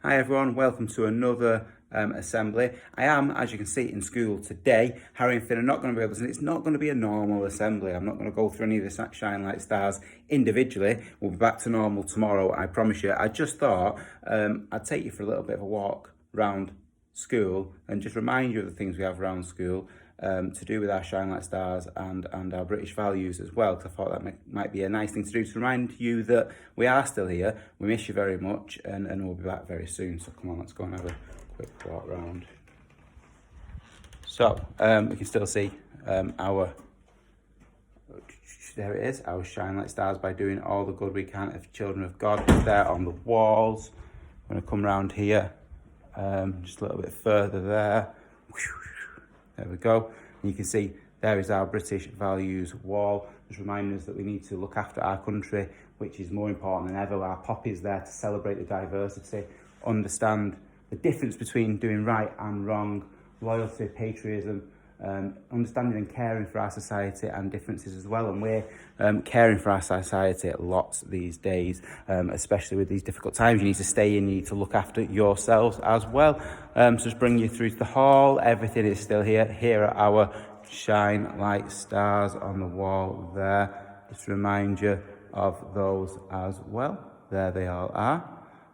Hi everyone, welcome to another assembly. I am, as you can see, in school today. Harry and Finn are not going to be able to, it's not going to be a normal assembly. I'm not going to go through any of the Shine Like Stars individually. We'll be back to normal tomorrow, I promise you. I just thought I'd take you for a little bit of a walk around school and just remind you of the things we have around school to do with our Shine Like Stars and our British values as well, because I thought that might be a nice thing to do to remind you that we are still here, we miss you very much, and we'll be back very soon. So come on, let's go and have a quick walk around. So we can still see our, there it is, our Shine Like Stars by doing all the good we can as children of God. It's there on the walls. I'm going to come around here, just a little bit further there. There we go. And you can see there is our British values wall, just reminding us that we need to look after our country, which is more important than ever. Our poppy is there to celebrate the diversity, understand the difference between doing right and wrong, loyalty, patriotism, understanding and caring for our society and differences as well. And we're caring for our society lots these days, especially with these difficult times. You need to stay in, you need to look after yourselves as well. So just bring you through to the hall. Everything is still here. Here are our Shine Like Stars on the wall there. Just to remind you of those as well. There they all are.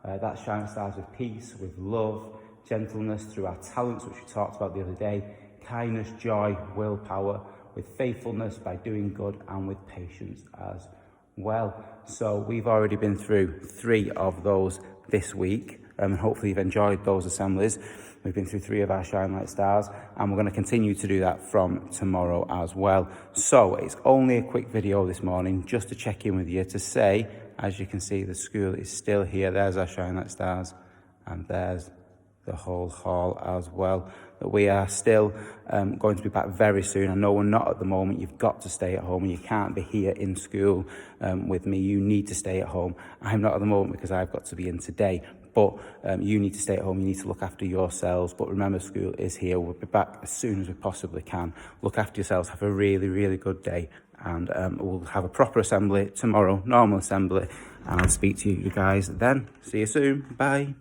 That's Shine Like Stars with peace, with love, gentleness through our talents, which we talked about the other day, kindness, joy, willpower, with faithfulness by doing good, and with patience as well. So we've already been through 3 of those this week, and hopefully you've enjoyed those assemblies. We've been through 3 of our Shine Like Stars, and we're going to continue to do that from tomorrow as well. So it's only a quick video this morning just to check in with you to say, as you can see, the school is still here. There's our Shine Like Stars, and there's the whole hall as well. That we are still going to be back very soon. I know we're not at the moment. You've got to stay at home. You can't be here in school with me. You need to stay at home. I'm not at the moment because I've got to be in today. But you need to stay at home. You need to look after yourselves. But remember, school is here. We'll be back as soon as we possibly can. Look after yourselves. Have a really, really good day. And we'll have a proper assembly tomorrow, normal assembly. And I'll speak to you guys then. See you soon. Bye.